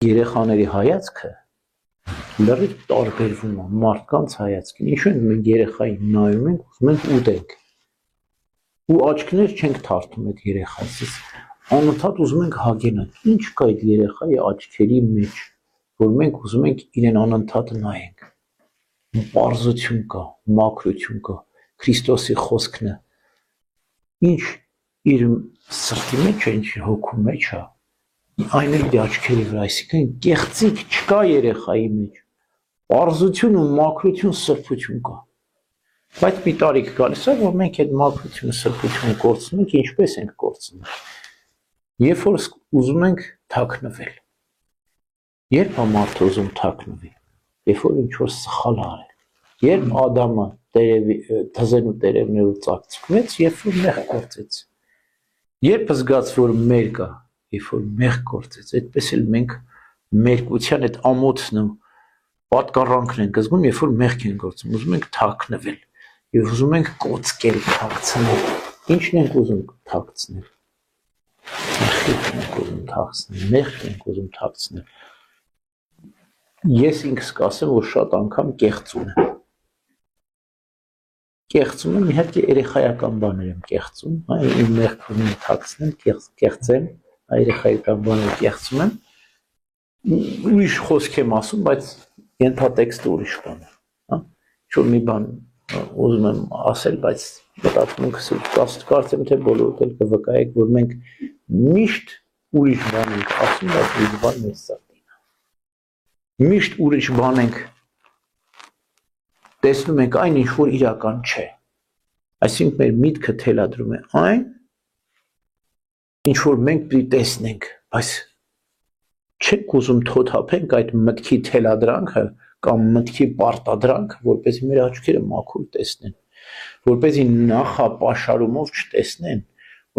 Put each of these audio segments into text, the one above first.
երեխաների հայացքը լրիվ տարբերվում է մարդկանց հայացքին։ Ինչու ենք մենք երեխային նայում ենք, ուզում ենք ուտենք։ Ու աչքներ չենք թարթում այդ երեխայից։ Անընդհատ ուզում ենք հագենանք։ Ինչ կա այդ երեխայի աչքերի մեջ, որ մենք ուզում ենք իրեն անընդհատ նայենք։ Պարզություն կա, մաքրություն կա, Քրիստոսի խոսքն է։ Ինչ իր սրտի մեջ է, ինչ հոգու մեջ է, այն էլ իր աչքերի վրա, այսինքն կեղծիք չկա երեխայի մեջ, պարզություն ու մաքրություն, սրբություն կա։ Բայց մի տարիք գալիս է, որ մենք այդ մաքրությունը, սրբությունը կորցնում ենք, ինչպես ենք կորցնում։ Երբ որ ուզում ենք թաքնվել, երբ է մարդը ուզում թաքնվի, երբ որ ինչ-որ սխալ արել, երբ Ադամը թզենու տերևներով ծակծկվեց, երբ որ մեղ կորցեց, երբ զգաց, որ մեր կա, երբ որ մեղ կորցեց, այդպես էլ մենք մերկության այդ ամոթն ու պատկառանքն ենք զգում, երբ որ մեղք ենք գործում, ուզում ենք թաքնվել եւ ուզում ենք կոծկել, թաքցնել։ Ինչն ենք ուզում թաքցնել։ Մեղք ենք ուզում թաքցնել, մեղք ենք ուզում թաքցնել։ Ես ինքս կասեմ, որ շատ անգամ կեղծում եմ։ Կեղծում եմ, իհարկե երեխայական բաներ եմ կեղծում, իմ մեղքը ուզում եմ թաքցնել, կեղծեմ, երեխայական բաներ կեղծում եմ, ուրիշ խոսք եմ ասում, բայց ենթատեքստը ուրիշ բան է, ինչ-որ մի բան ուզում եմ ասել, բայց կարծեմ, թե բոլորդ էլ կվկայեք, որ մենք միշտ ուրիշ բան ենք ասում, բայց ուրիշ բան մեր սրտին է։ Միշտ ուրիշ բան ենք տեսնում ենք այն, ինչ որ իրական չէ։ Այսինքն մեր միտքը թելադրում է այն, ինչ որ մենք պիտի տեսնենք, բայց չենք ուզում թոթափենք այդ մտքի թելադրանքը կամ մտքի պարտադրանքը, որպեսզի մեր աչքերը մաքուր տեսնեն, որպեսզի նախապաշարումով չտեսնեն,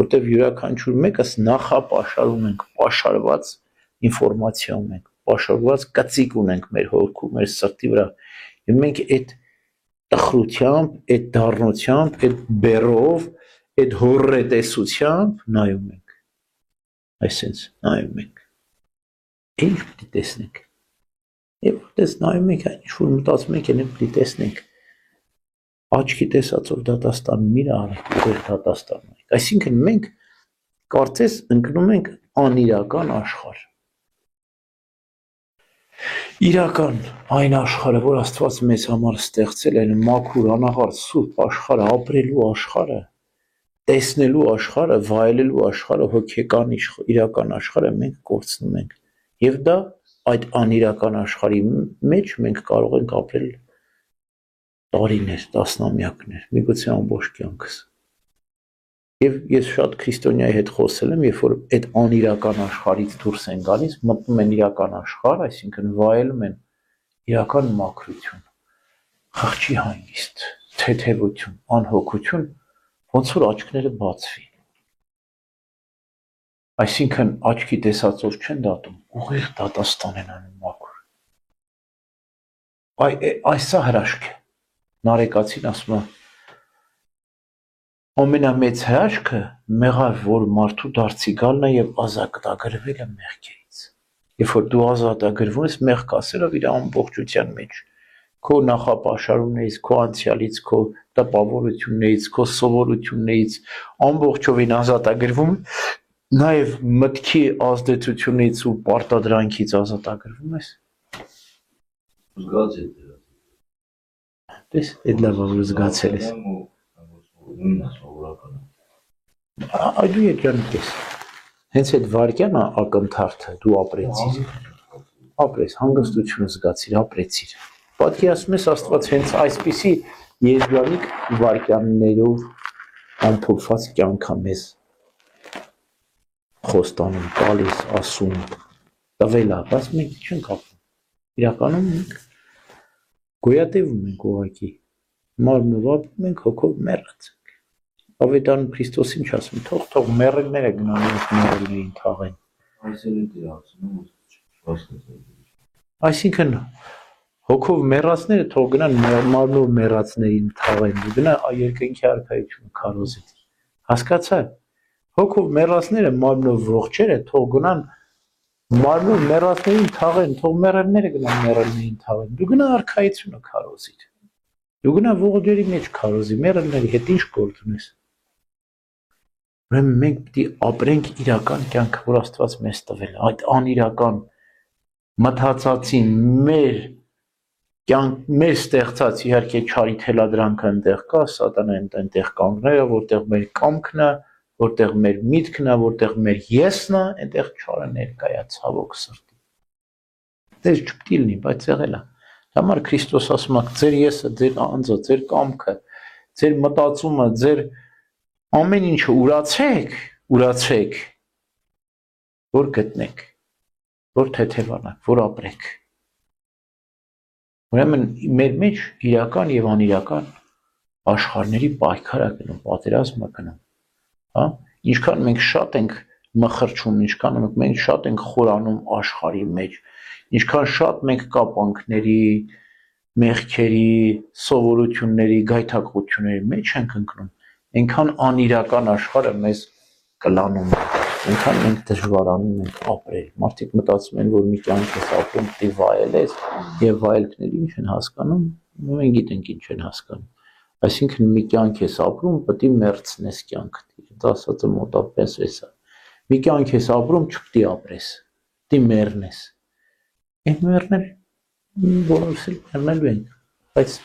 որտեղ յուրաքանչյուր մեկս նախապաշարում ենք, պաշարված ինֆորմացիա ունենք, պաշարված կծիկ ունենք մեր հոգու, մեր սրտի վրա, եւ մենք այդ տխրությամբ, այդ դառնությամբ, այդ բերով, այդ հորրետեսությամբ նայում ենք։ Այսինքն նայում ենք։ Ինչ պիտի տեսնենք։ Եվ որտես նայում ենք, ինչ որ մտածում ենք, այն պիտի տեսնենք։ Աչքի տեսածով դատաստան մի արեք, ուղիղ դատաստան արեք։ Այսինքն մենք կարծես ընկնում ենք անիրական աշխարհ։ Իրական այն աշխարհը, որ Աստված մեզ համար ստեղծել է, մաքուր, անաղարտ, սուրբ աշխարհը, ապրելու աշխարհը, տեսնելու աշխարհը, վայելելու աշխարհը, հոգեկան իրական աշխարհը մենք կորցնում ենք։ Եվ դա այդ անիրական աշխարհի մեջ մենք կարող ենք ապրել տարիներ, տասնամյակներ, միգուցե ամբողջ կյանքս։ Եվ ես շատ քրիստոնյայի հետ խոսել եմ, երբ որ այդ անիրական աշխարհից դուրս են գալիս, մտնում են իրական աշխարհ, այսինքն վայելում են իրական մաքրություն, խղճի հանգիստ, թեթևություն, անհոգություն, ոնց որ աչքները բացվի։ Այսինքն աչքի տեսածով չեն դատում, ուղիղ դատաստան են անում մաքուր։ Այսա հրաշք է։ Նարեկացին ասում է, ամենամեծ հրաշքը մեղավ, որ մարդու դարձի գալն է եւ ազատագրվելը մեղքերից։ Երբ որ դու ազատագրվում ես մեղք ասելով իր ամբողջության մեջ, քո նախապաշարումներից, քո անցյալից, քո տպավորություններից, քո սովորություններից ամբողջովին ազատագրվում, նաեւ մտքի ազդեցությունից ու պարտադրանքից ազատագրվում ես։ Զգաց է դրա։ Դες այդ լավ որ զգացել ես։ Այդու երջանիկ ես։ Հենց այդ վարկյանը ակնթարթը դու ապրես, հանգստություն զգացիր, ապրեցիր։ Պատկերացնում ես Աստված հենց այսպիսի երջանիկ վարկյաններով ամփոփված կյանքա մեզ խոստանում, տալիս, ասում, տվել է, բայց մենք չենք ապրում։ Իրականում մենք գոյատևում ենք ուղղակի, մարմնով ապրում ենք, հոգով մեռած ենք։ Ավետարանում Քրիստոս ինչ ասում, թող մեռելները գնան իրենց մեռելներին թաղեն։ Այսինքն հոգով մեռածները թող գնան մարմնով մեռածներին թաղեն, գնա երկնքի արքայությունը Մարմին մեռածներին թաղեն, թող մեռելները գնան մեռելներին թաղեն։ Դու գնա արքայությունը քարոզիր։ Դու գնա ողջերի մեջ քարոզի, մեռելների հետ ինչ գործ ունես։ Ուրեմն մենք պիտի ապրենք իրական կյանքը, որ Աստված մեզ տվել է։ Այդ անիրական մտածածին մեր ստեղծած իհարկե չարի թելադրանքը այնտեղ կա, սատանան այնտեղ կանգնել է, որտեղ մեր կամքն է, որտեղ մեր միտքն է, որտեղ մեր եսն է, այնտեղ չարը ներկա է, ցավոք սրտի։ Դες չպիտի լինի, բայց եղել է։ Համար Քրիստոս ասում է, ձեր եսը, ձեր անձը, ձեր կամքը, ձեր մտածումը, ձեր ամեն ինչը ուրացեք, որ գտնեք, որ թեթևանաք, որ ապրեք։ Ուրեմն մեր մեջ իրական եւ անիրական աշխարհների պայքար է գնում, պատերազմ է գնում, հա? Ինչքան մենք շատ ենք մխրճում, ինչքան մենք շատ ենք խորանում աշխարհի մեջ, ինչքան շատ մենք կապանքների, մեղքերի, սովորությունների, գայթակղությունների մեջ ենք ընկնում, այնքան անիրական աշխարհը մեզ կլանում է, այնքան մենք դժվարանում ենք ապրել։ Մարդիկ մտածում են, որ մի կյանք ես ապրում, պիտի վայելես, եւ վայելքները ինչ են հասկանում, մենք գիտենք ինչ են հասկանում։ Այսինքն մի կյանք ես ապրում, պիտի մեռցնես կյանքդ։ Դա ասածը մոտապես էսա։ Մի կյանք ես ապրում, չպիտի ապրես, պիտի մեռնես։ Այն մեռնել բոլորս էլ մեռնելու ենք, բայց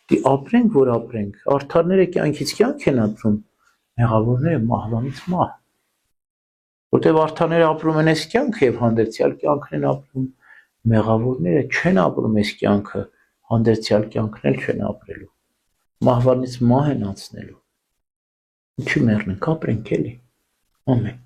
պիտի ապրենք, որ ապրենք։ Արդարները կյանքից կյանք են ապրում, մեղավորները մահվանից մահ։ Որտեւ արդարները ապրում են այս կյանքը եւ հանդերձյալ կյանքն են ապրում, մեղավորները չեն ապրում այս կյանքը, հանդերձյալ կյանքն էլ չեն ապրելու։ Մահվանից մահ են անցնելու։ Ինչի մեռնենք, ապրենք էլի։ Ամեն։